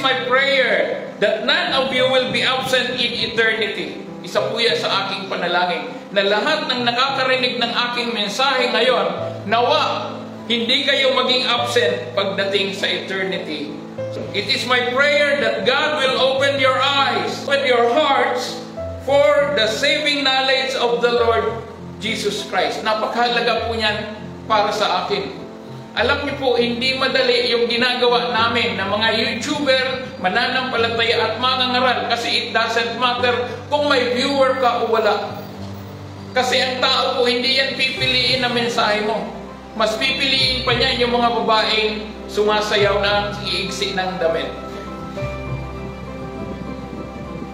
my prayer that none of you will be absent in eternity. Isa po yan sa aking panalangin, na lahat ng nakakarinig ng aking mensahe ngayon, nawa, hindi kayo maging absent pagdating sa eternity. So, it is my prayer that God will open your eyes, open your hearts for the saving knowledge of the Lord Jesus Christ. Napakahalaga po niyan para sa akin. Alam niyo po, hindi madali yung ginagawa namin ng mga YouTuber, mananampalataya at mangangaral, kasi it doesn't matter kung may viewer ka o wala. Kasi ang tao po, hindi yan pipiliin na mensahe mo. Mas pipiliin pa niya yung mga babaeng sumasayaw na iigsi ng damit.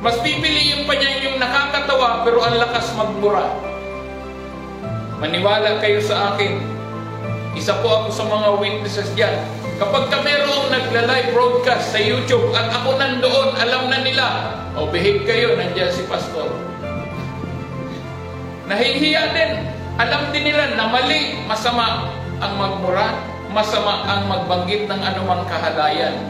Mas pipiliin pa niya yung nakakatawa pero ang lakas magmura. Maniwala kayo sa akin. Isa po ako sa mga witnesses dyan. Kapag ka merong nagla-live broadcast sa YouTube at ako nandoon, alam na nila, o behave kayo, nandiyan si Pastor. Nahihiya din. Alam din nila na mali, masama ang magmura, masama ang magbanggit ng anumang kahalayan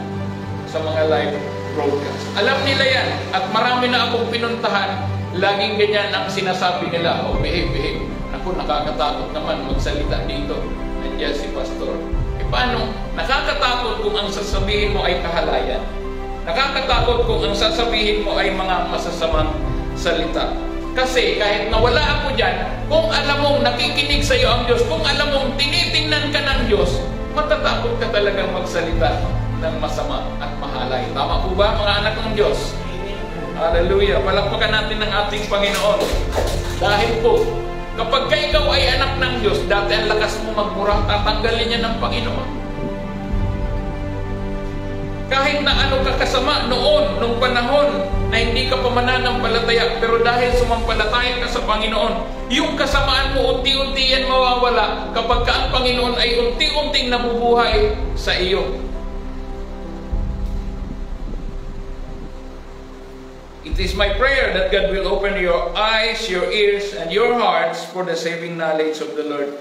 sa mga live broadcast. Alam nila yan. At marami na akong pinuntahan, laging ganyan ang sinasabi nila, o behave. Naku, nakakatakot naman magsalita dito. Nandiyan si Pastor. Paano? Nakakatakot kung ang sasabihin mo ay kahalayan. Nakakatakot kung ang sasabihin mo ay mga masasamang salita. Kasi kahit nawala ako dyan, kung alam mong nakikinig sa iyo ang Diyos, kung alam mong tinitingnan ka ng Diyos, matatakot ka talagang magsalita ng masama at mahalay. Tama po ba, mga anak ng Diyos? Hallelujah. Palakpakan natin ng ating Panginoon. Dahil po, kapag ikaw ay anak ng Diyos, dati ang lakas mo magmura, tatanggalin niya ng Panginoon. Kahit na ano ka kasama noon, nung panahon na hindi ka pa mananampalataya, pero dahil sumampalataya ka sa Panginoon, yung kasamaan mo unti-unti yan mawawala kapag ka ang Panginoon ay unti-unting nabubuhay sa iyo. It is my prayer that God will open your eyes, your ears, and your hearts for the saving knowledge of the Lord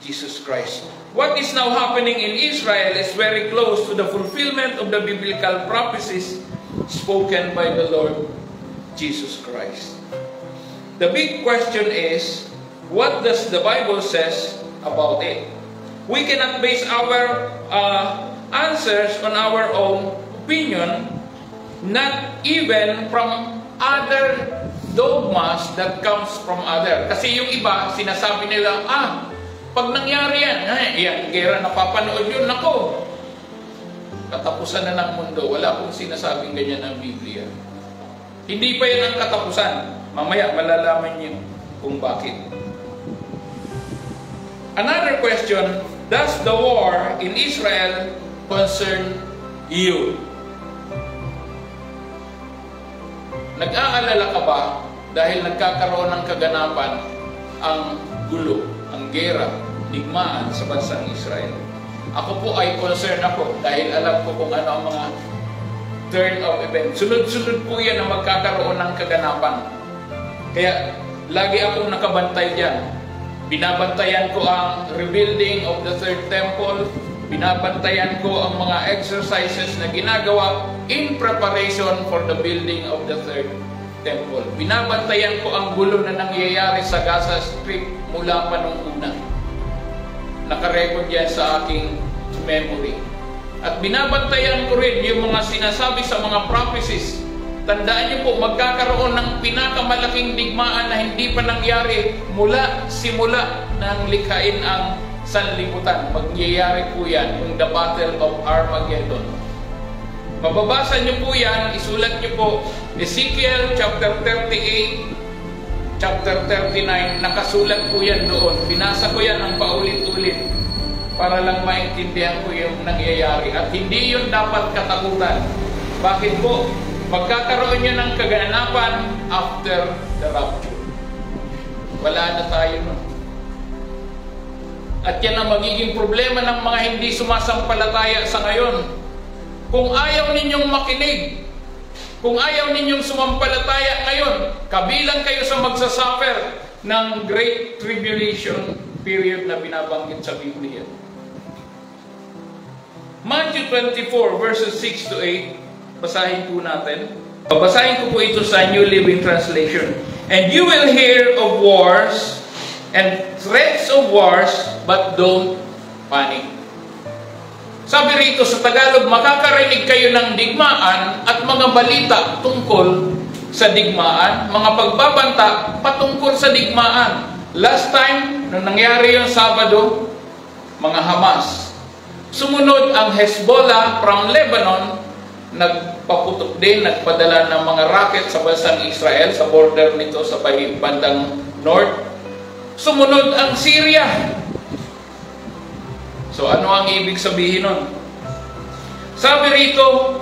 Jesus Christ. What is now happening in Israel is very close to the fulfillment of the biblical prophecies spoken by the Lord Jesus Christ. The big question is, what does the Bible says about it? We cannot base our answers on our own opinion, not even from other dogmas that comes from other. Kasi yung iba, sinasabi nila, pag nangyari yan, gera, napapanood yun, nako, katapusan na ng mundo. Wala pong sinasabing ganyan ang Biblia. Hindi pa yan ang katapusan. Mamaya, malalaman niyo kung bakit. Another question, does the war in Israel concern you? Nag-aalala ka ba dahil nagkakaroon ng kaganapan ang gulo, ang gera, digmaan sa bansang Israel? Ako po ay concerned ako dahil alam ko kung ano ang mga turn of events. Sunod-sunod po yan na magkakaroon ng kaganapan. Kaya lagi akong nakabantay dyan. Binabantayan ko ang rebuilding of the third temple. Binabantayan ko ang mga exercises na ginagawa in preparation for the building of the third temple. Binabantayan ko ang gulo na nangyayari sa Gaza Strip mula pa nung una. Nakarecord yan sa aking memory. At binabantayan ko rin yung mga sinasabi sa mga prophecies. Tandaan niyo po, magkakaroon ng pinakamalaking digmaan na hindi pa nangyari simula nang likhain ang sanlibutan. Magyayari po yan, yung the Battle of Armageddon. Mababasa niyo po yan, isulat niyo po, Ezekiel chapter 38, chapter 39, nakasulat po yan doon. Binasa ko yan ang paulit-ulit para lang maintindihan ko yung nangyayari. At hindi yun dapat katakutan. Bakit po? Magkakaroon nyo ng kaganapan after the rapture. Wala na tayo nun. At yan ang magiging problema ng mga hindi sumasampalataya sa ngayon. Kung ayaw ninyong makinig, kung ayaw ninyong sumampalataya ngayon, kabilang kayo sa magsasuffer ng Great Tribulation period na binabanggit sa Biblia. Matthew 24 verses 6 to 8, Basahin po natin. Babasahin ko po ito sa New Living Translation. And you will hear of wars and threats of wars, but don't panic. Sabi rito sa Tagalog, makakarinig kayo ng digmaan at mga balita tungkol sa digmaan, mga pagbabanta patungkol sa digmaan. Last time, nung nangyari yung Sabado, mga Hamas. Sumunod ang Hezbollah from Lebanon, nagpaputok din, nagpadala ng mga rocket sa bansang Israel, sa border nito sa bandang north. Sumunod ang Syria. So ano ang ibig sabihin nun? Sabi rito,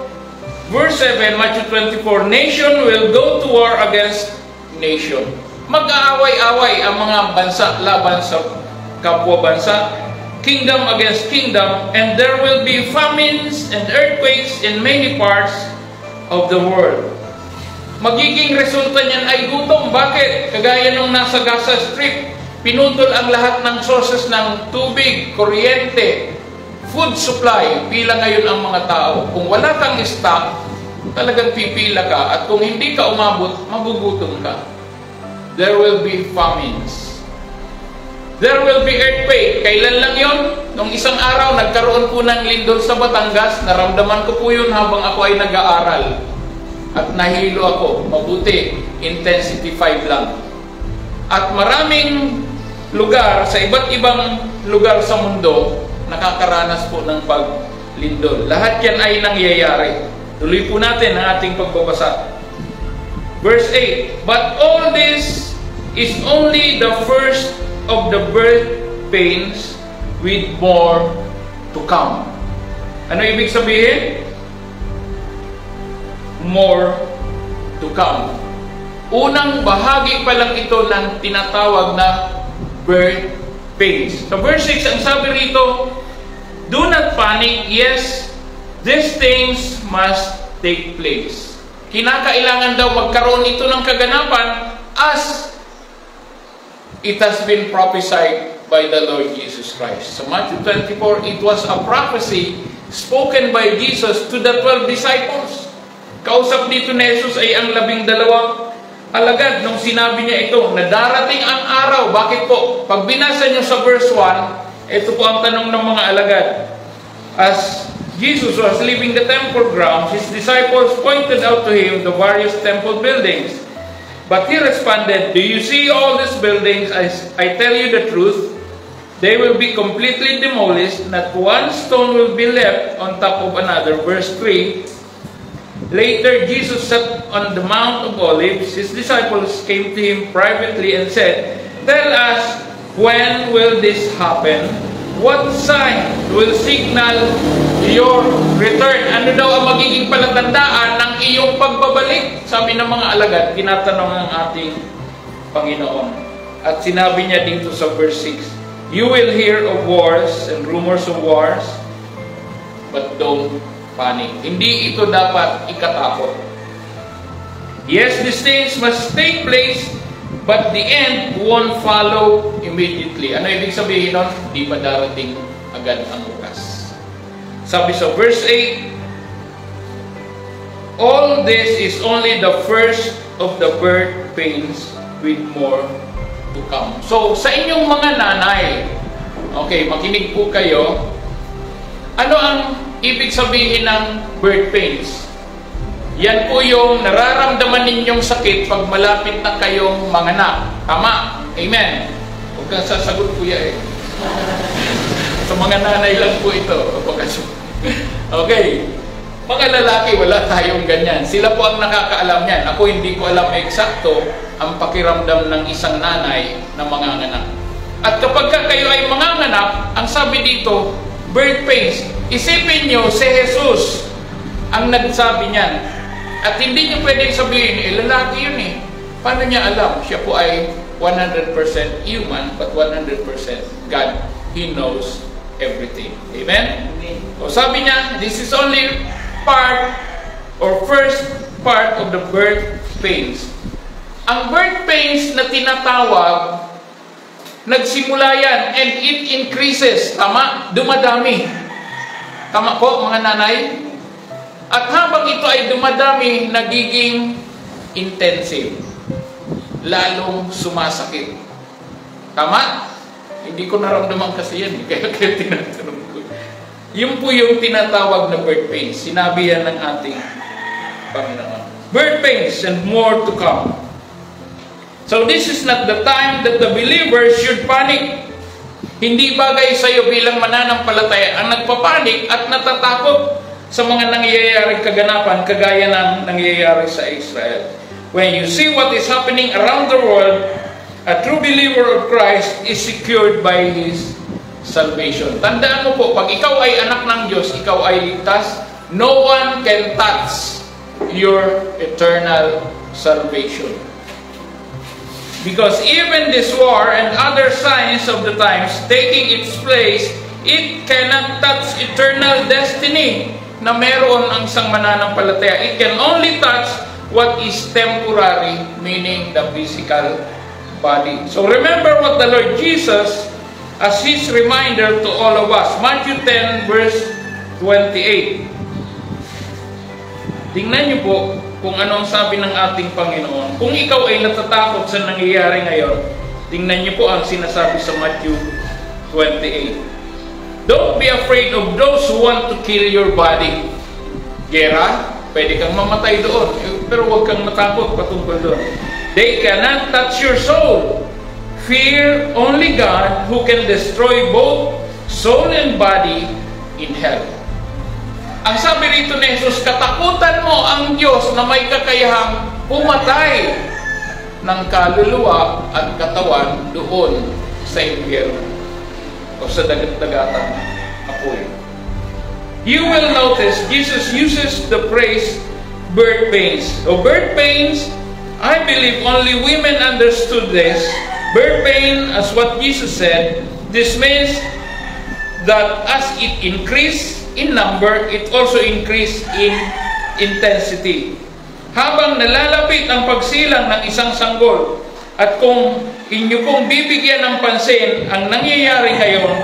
verse 7, Matthew 24, nation will go to war against nation. Mag-aaway-away ang mga bansa laban sa kapwa bansa, kingdom against kingdom, and there will be famines and earthquakes in many parts of the world. Magiging resulta niyan ay gutom. Bakit? Kagaya nung nasa Gaza Strip, pinutol ang lahat ng sources ng tubig, kuryente, food supply. Pila ngayon ang mga tao. Kung wala kang stock, talagang pipila ka. At kung hindi ka umabot, magugutom ka. There will be famines. There will be earthquake. Kailan lang yon? Nung isang araw, nagkaroon po ng lindol sa Batangas. Naramdaman ko po yun habang ako ay nag-aaral. At nahilo ako. Mabuti. Intensity 5 lang. At maraming lugar, sa iba't ibang lugar sa mundo, nakakaranas po ng paglindol. Lahat yan ay nangyayari. Tuloy po natin ang ating pagbabasa. Verse 8, but all this is only the first of the birth pains with more to come. Ano ibig sabihin? More to come. Unang bahagi pa lang ito ng tinatawag na birth pains. Sa verse 6, ang sabi rito, do not panic, yes, these things must take place. Kinakailangan daw magkaroon ito ng kaganapan as it has been prophesied by the Lord Jesus Christ. Sa Matthew 24, it was a prophecy spoken by Jesus to the 12 disciples. Kausap dito ni Jesus ay ang 12 alagad nung sinabi niya ito, na darating ang araw. Bakit po? Pag binasa niyo sa verse 1, ito po ang tanong ng mga alagad. As Jesus was leaving the temple grounds, his disciples pointed out to him the various temple buildings. But he responded, do you see all these buildings? I tell you the truth, they will be completely demolished, not one stone will be left on top of another. Verse 3, later, Jesus sat on the Mount of Olives. His disciples came to him privately and said, tell us, when will this happen? What sign will signal your return? Ano daw ang magiging palatandaan ng iyong pagbabalik? Sabi ng mga alagad, tinatanong ng ating Panginoon. At sinabi niya dito sa verse 6, you will hear of wars and rumors of wars, but don't panic. Hindi ito dapat ikatakot. Yes, these things must take place, but the end won't follow immediately. Ano ibig sabihin nun? Di pa darating agad ang oras. Sabi sa verse 8, all this is only the first of the birth pains with more to come. So, sa inyong mga nanay, okay, makinig po kayo, ano ang ibig sabihin ng birth pains? Yan po yung nararamdaman ninyong sakit pag malapit na kayong manganak. Tama? Amen. Huwag kang sasagot kuya eh. Sa mga nanay lang po ito. Okay. Mga lalaki, wala tayong ganyan. Sila po ang nakakaalam yan. Ako hindi ko alam eksakto ang pakiramdam ng isang nanay na manganganak. At kapag kayo ay manganganak, ang sabi dito, birth pains. Isipin nyo, si Jesus ang nagsabi niyan. At hindi nyo pwedeng sabihin, lalaki yun eh. Paano niya alam? Siya po ay 100% human, but 100% God. He knows everything. Amen? So sabi niya, this is only part or first part of the birth pains. Ang birth pains na tinatawag, nagsimula yan and it increases. Tama? Dumadami. Tama po mga nanay? At habang ito ay dumadami, nagiging intensive. Lalong sumasakit. Tama? Hindi ko naramdaman kasi yan. Kaya tinatanong ko. Yun po yung tinatawag na birth pains. Sinabi yan ng ating Panginoon. Birth pains and more to come. So this is not the time that the believer should panic. Hindi bagay sa iyo bilang mananampalataya ang nagpapanik at natatakot sa mga nangyayaring kaganapan kagaya ng nangyayari sa Israel. When you see what is happening around the world, a true believer of Christ is secured by His salvation. Tandaan mo po, pag ikaw ay anak ng Diyos, ikaw ay ligtas, no one can touch your eternal salvation. Because even this war and other signs of the times taking its place, it cannot touch eternal destiny na meron ang isang mananampalataya. It can only touch what is temporary, meaning the physical body. So remember what the Lord Jesus, as His reminder to all of us. Matthew 10 verse 28. Tingnan niyo po kung ano ang sabi ng ating Panginoon. Kung ikaw ay natatakot sa nangyayari ngayon, tingnan niyo po ang sinasabi sa Matthew 28. Don't be afraid of those who want to kill your body. Gera, pwede kang mamatay doon, pero huwag kang matakot patungkol doon. They cannot touch your soul. Fear only God who can destroy both soul and body in hell. Ang sabi rito ni Jesus, katakutan mo ang Diyos na may kakayahang pumatay ng kaluluwa at katawan doon sa impyerno o sa dagat-dagatang apoy. You will notice Jesus uses the phrase birth pains. So birth pains, I believe only women understood this. Birth pain, as what Jesus said, this means that as it increased in number, it also increased in intensity. Habang nalalapit ang pagsilang ng isang sanggol, at kung inyo pong bibigyan ng pansin ang nangyayari ngayon,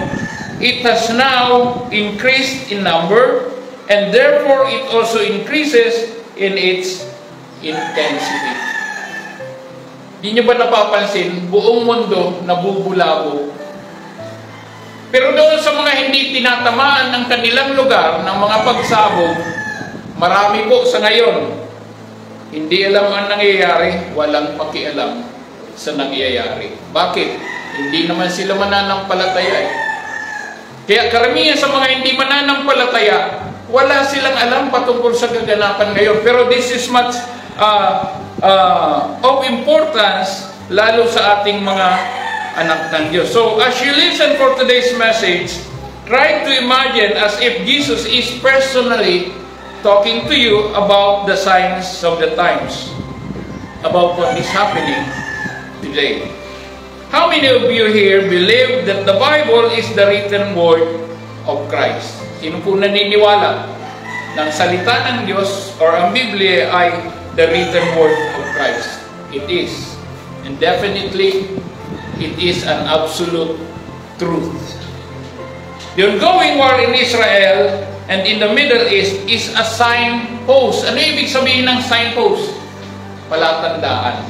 it has now increased in number, and therefore it also increases in its intensity. Di nyo ba napapansin, buong mundo nabubulabo? Pero doon sa mga hindi tinatamaan ng kanilang lugar ng mga pagsabog, marami po sa ngayon, hindi alam ang nangyayari, walang pakialam sa nangyayari. Bakit? Hindi naman sila mananampalataya eh. Kaya karamihan sa mga hindi mananampalataya, wala silang alam patungkol sa kaganapan ngayon. Pero this is much of importance, lalo sa ating mga anak ng Diyos. So, as you listen for today's message, try to imagine as if Jesus is personally talking to you about the signs of the times, about what is happening today. How many of you here believe that the Bible is the written word of Christ? Sino po naniniwala ng salita ng Diyos or ang Biblia ay the written word of Christ? It is. And definitely, it is an absolute truth. The ongoing war in Israel and in the Middle East is a signpost. Ano ibig sabihin ng signpost? Palatandaan.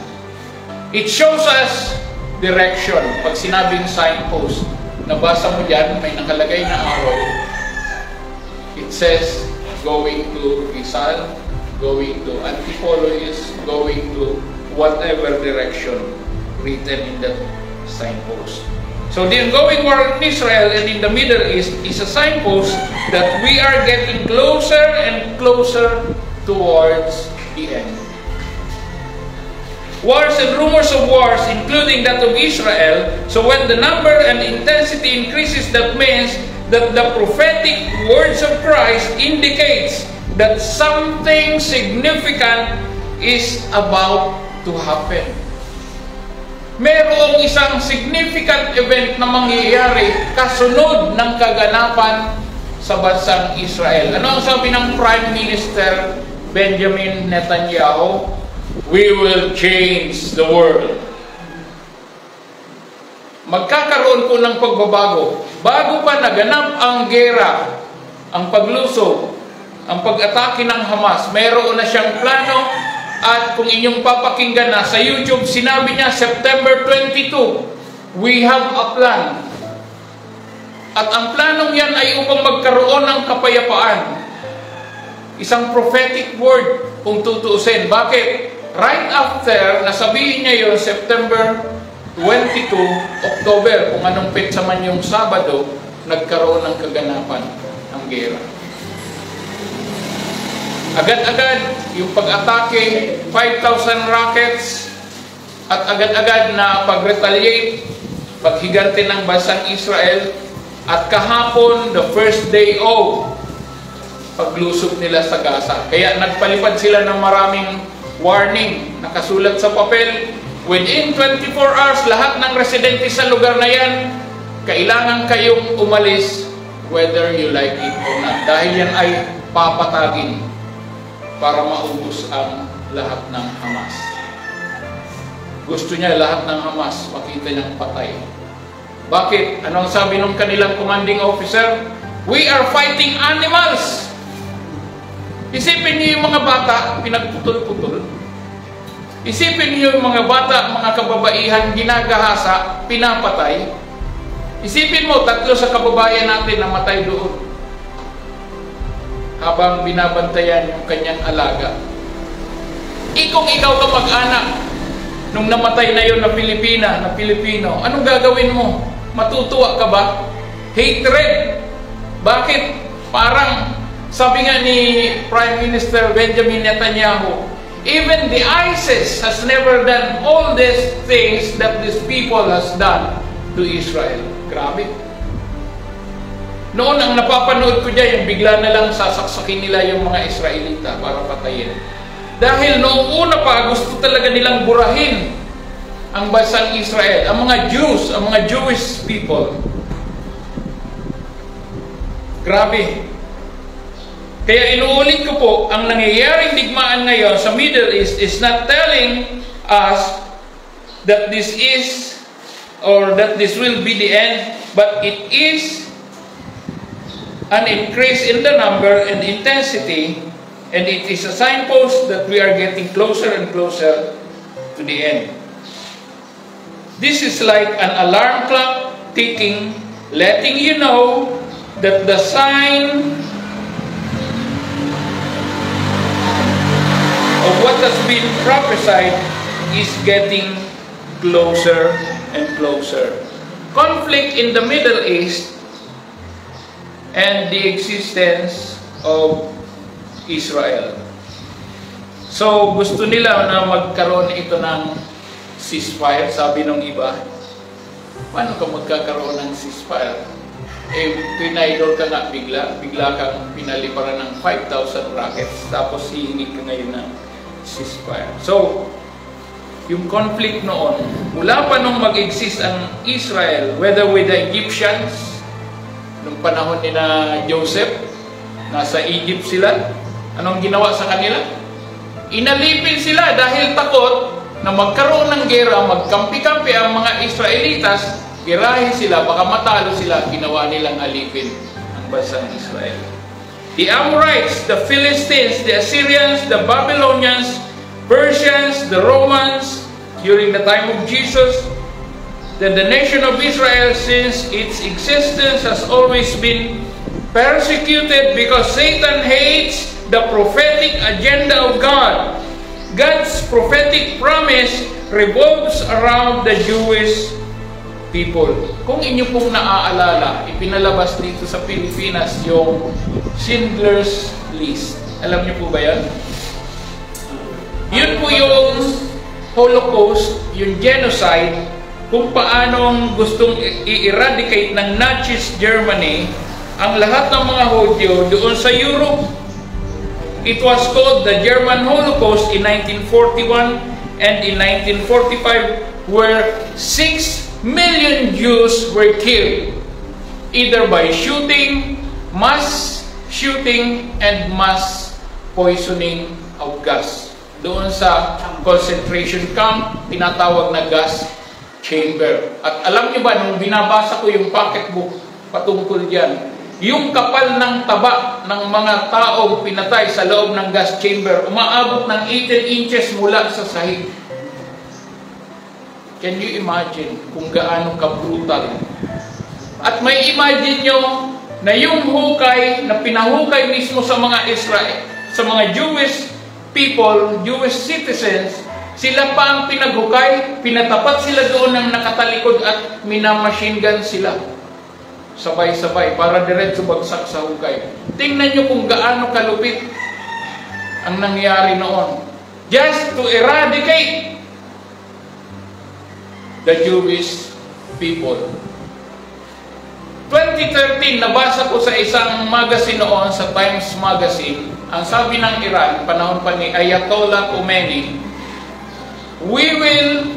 It shows us direction. Pag sinabing signpost, nabasa mo dyan, may nakalagay na arrow. It says, going to Rizal, going to Antipolo, going to whatever direction written in that signpost. So the ongoing war in Israel and in the Middle East is a signpost that we are getting closer and closer towards the end. Wars and rumors of wars, including that of Israel, so when the number and intensity increases, that means that the prophetic words of Christ indicates that something significant is about to happen. Merong isang significant event na mangyayari kasunod ng kaganapan sa bansang Israel. Ano ang sabi ng Prime Minister Benjamin Netanyahu? We will change the world. Magkakaroon po ng pagbabago. Bago pa naganap ang gera, ang paglusog, ang pag-atake ng Hamas. Mayroon na siyang plano at kung inyong papakinggan na sa YouTube, sinabi niya September 22, we have a plan. At ang planong yan ay upang magkaroon ng kapayapaan. Isang prophetic word kung tutuusin. Bakit? Right after, nasabihin niya yun, September 22, October, kung anong petsa man yung Sabado, nagkaroon ng kaganapan ng gera. Agad-agad, yung pag-atake, 5,000 rockets, at agad-agad na pag-retaliate, paghigante ng bansang Israel, at kahapon, the first day of paglusob nila sa Gaza. Kaya nagpalipad sila ng maraming warning, nakasulat sa papel, within 24 hours, lahat ng residente sa lugar na yan, kailangan kayong umalis whether you like it or not. Dahil yan ay papatagin para maubos ang lahat ng Hamas. Gusto niya lahat ng Hamas makita niyang patay. Bakit? Anong sabi ng kanilang commanding officer? We are fighting animals! Isipin niyo yung mga bata, pinagputol-putol. Isipin niyo yung mga bata, mga kababaihan, ginagahasa, pinapatay. Isipin mo, 3 sa kababayan natin na matay doon. Habang binabantayan yung kanyang alaga. Kung ikaw ka mag-anak, nung namatay na yun na Pilipino, anong gagawin mo? Matutuwa ka ba? Hatred. Bakit? Parang, sabi nga ni Prime Minister Benjamin Netanyahu, even the ISIS has never done all these things that these people has done to Israel. Grabe. Noon, ang napapanood ko dyan, yung bigla na lang sasaksakin nila yung mga Israelita para patayin. Dahil noong una pa, gusto talaga nilang burahin ang bansang Israel, ang mga Jews, ang mga Jewish people. Grabe. Kaya inuulit ko po, ang nangyayaring digmaan ngayon sa Middle East is not telling us that this is or that this will be the end, but it is an increase in the number and intensity, and it is a signpost that we are getting closer and closer to the end. This is like an alarm clock ticking, letting you know that the sign of what has been prophesied is getting closer and closer. Conflict in the Middle East and the existence of Israel. So, gusto nila na magkaroon ito ng ceasefire, sabi nung iba. Paano ka magkakaroon ng ceasefire? Pinaidol ka nga bigla kang pinaliparan ng 5,000 rockets, tapos hihingi ka ngayon ng ceasefire. So, yung conflict noon, mula pa nung mag-exist ang Israel, whether with the Egyptians, nung panahon ni na Joseph, nasa Egypt sila, anong ginawa sa kanila? Inalipin sila dahil takot na magkaroon ng gera, magkampi-kampi ang mga Israelitas, girahin sila, baka matalo sila, ginawa nilang alipin ang bansang Israel. The Amorites, the Philistines, the Assyrians, the Babylonians, Persians, the Romans, during the time of Jesus, that the nation of Israel since its existence has always been persecuted because Satan hates the prophetic agenda of God. God's prophetic promise revolves around the Jewish people. Kung inyo pong naaalala, ipinalabas dito sa Pilipinas yung Schindler's List. Alam niyo po ba yan? Yun po yung Holocaust, yung genocide, kung paanong gustong i-eradicate ng Nazis Germany ang lahat ng mga Hudyo doon sa Europe. It was called the German Holocaust in 1941 and in 1945, where 6 million Jews were killed, either by shooting, mass shooting, and mass poisoning of gas. Doon sa concentration camp, tinatawag na gas chamber. At alam niyo ba, nung binabasa ko yung pocketbook patungkol dyan, yung kapal ng taba ng mga taong pinatay sa loob ng gas chamber, umaabot ng 18 inches mula sa sahig. Can you imagine kung gaano ka-brutal? At may imagine nyo na yung hukay na pinahukay mismo sa mga Israel, sa mga Jewish people, Jewish citizens, sila pa ang pinaghukay, pinatapat sila doon ng nakatalikod at minamachine gun sila. Sabay-sabay, para diretso bagsak sa hukay. Tingnan nyo kung gaano kalupit ang nangyari noon. Just to eradicate the Jewish people. 2013, nabasa ko sa isang magazine noon, sa Times Magazine, ang sabi ng Iran, panahon pa ni Ayatollah Khomeini, we will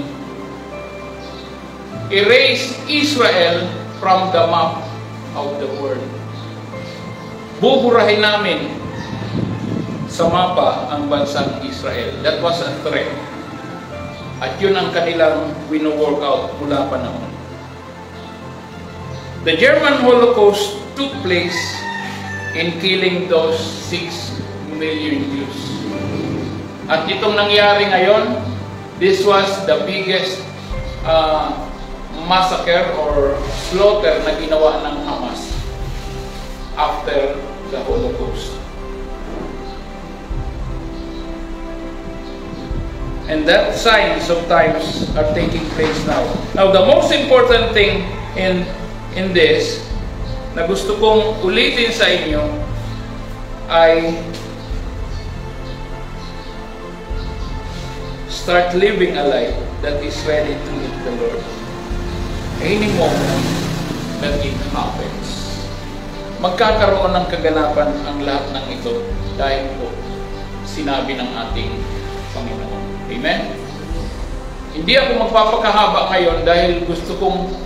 erase Israel from the map of the world. Buburahin namin sa mapa ang bansang Israel. That was a threat. At yun ang kanilang wino-work out mula pa noon. The German Holocaust took place in killing those 6 million Jews. At itong nangyari ngayon, this was the biggest massacre or slaughter na ginawa ng Hamas after the Holocaust. And that signs of times are taking place now. Now, the most important thing in this na gusto kong ulitin sa inyo ay start living a life that is ready to meet the Lord. Any moment that it happens, magkakaroon ng kaganapan ang lahat ng ito dahil po sinabi ng ating Panginoon. Amen? Hindi ako magpapakahaba ngayon dahil gusto kong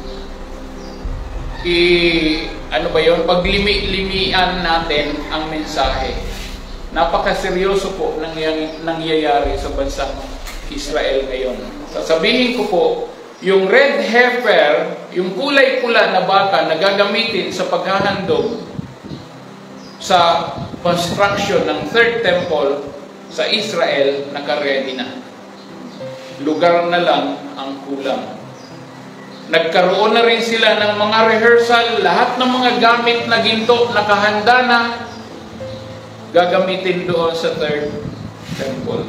paglimi-limian natin ang mensahe. Napakaseryoso po nangyayari sa bansang Israel ngayon. Sasabihin ko po, yung red heifer, yung kulay pula na baka na gagamitin sa paghahandog sa construction ng third temple sa Israel, naka-ready na. Lugar na lang ang kulang. Nagkaroon na rin sila ng mga rehearsal, lahat ng mga gamit na ginto, nakahanda na, gagamitin doon sa third temple.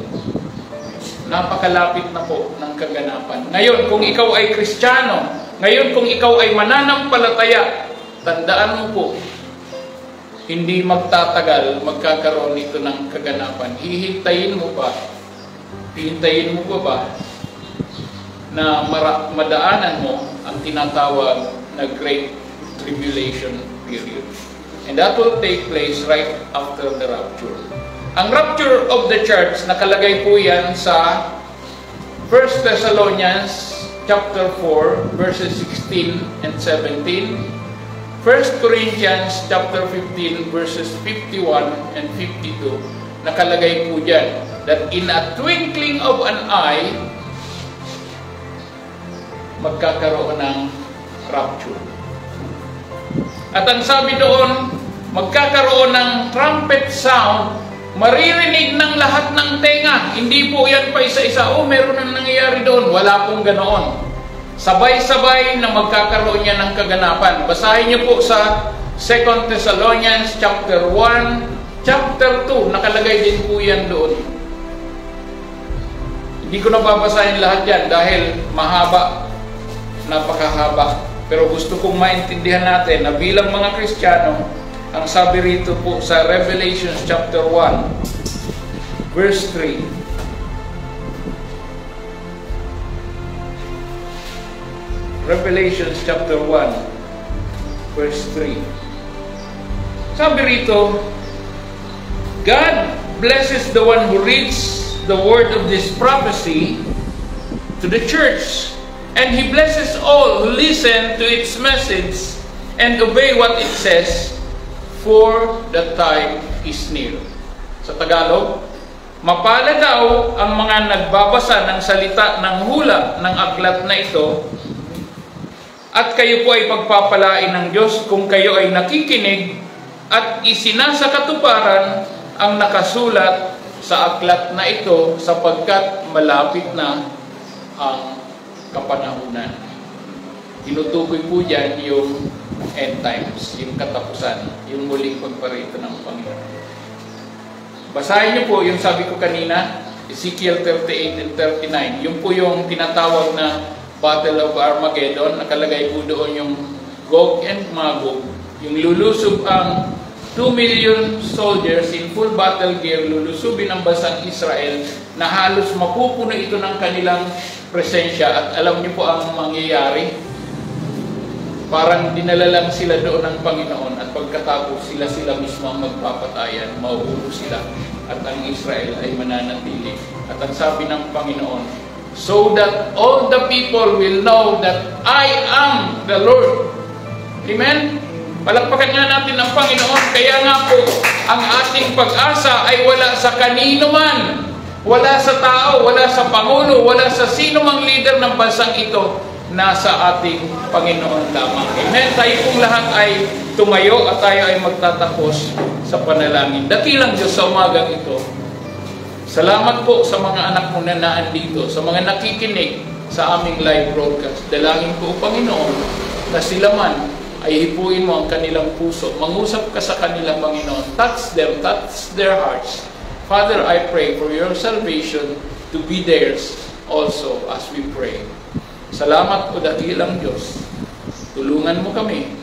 Napakalapit na po ng kaganapan. Ngayon, kung ikaw ay Kristiyano, ngayon kung ikaw ay mananampalataya, tandaan mo po, hindi magtatagal, magkakaroon nito ng kaganapan. Hihintayin mo ba na madaanan mo ang tinatawag na Great Tribulation period. And that will take place right after the rapture. Ang rapture of the church, nakalagay po yan sa 1 Thessalonians chapter 4, verses 16 and 17, 1 Corinthians chapter 15, verses 51 and 52, nakalagay po dyan, that in a twinkling of an eye, magkakaroon ng rapture. At ang sabi doon, magkakaroon ng trumpet sound, maririnig ng lahat ng tenga. Hindi po yan pa isa-isa, meron nang nangyayari doon. Wala pong ganoon. Sabay-sabay na magkakaroon niya ng kaganapan. Basahin niyo po sa 2 Thessalonians chapter 1, chapter 2, nakalagay din po yan doon. Hindi ko na babasahin lahat yan dahil mahaba, napakahaba. Pero gusto kong maintindihan natin na bilang mga Kristiyano, ang sabi rito po sa Revelation chapter 1, verse 3. Revelation chapter 1, verse 3. Sabi rito, God blesses the one who reads the word of this prophecy to the church, and He blesses all who listen to its message and obey what it says, for the time is near. Sa Tagalog, mapalad daw ang mga nagbabasa ng salita ng hula ng aklat na ito At kayo po ay pagpapalain ng Diyos kung kayo ay nakikinig at isinasakatuparan ang nakasulat sa aklat na ito, sapagkat malapit na ang kapanahunan. Tinutukoy po dyan yung end times, yung katapusan, yung muling pagparito ng Panginoon. Basahin niyo po yung sabi ko kanina, Ezekiel 38 and 39. Yung po yung tinatawag na Battle of Armageddon. Nakalagay po doon yung Gog and Magog. Yung lulusob ang 2 million soldiers in full battle gear, lulusubin ang bansang Israel, na halos mapupuno ito ng kanilang presensya. At alam niyo po ang mangyayari, parang dinala lang sila doon ng Panginoon, at pagkatapos sila mismo ang magpapatayan, mauupo sila, at ang Israel ay mananatili. At ang sabi ng Panginoon, so that all the people will know that I am the Lord. Amen? Palakpakan nga natin ang Panginoon. Kaya nga po, ang ating pag-asa ay wala sa kanino man, wala sa tao, wala sa Pangulo, wala sa sino mang leader ng bansang ito, nasa ating Panginoon lamang. Amen? Tayo pong lahat ay tumayo at tayo ay magtatapos sa panalangin. Dakilang Diyos, sa umagang ito, salamat po sa mga anak mo na naandito, sa mga nakikinig sa aming live broadcast. Dalangin po, Panginoon, na sila man ay hipuin mo ang kanilang puso. Mangusap ka sa kanila, Panginoon. Touch them, touch their hearts. Father, I pray for your salvation to be theirs also as we pray. Salamat po, dakilang Diyos. Tulungan mo kami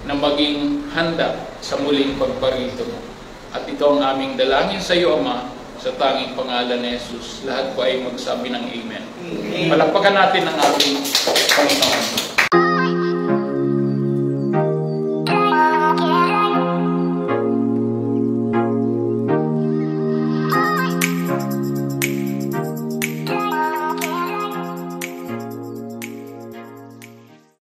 na maging handa sa muling pagparito mo. At ito ang aming dalangin sa iyo, Ama, sa tanging pangalan ni Jesus. Lahat po ay magsabi ng Amen. Palakpakan natin ang ating Panginoon.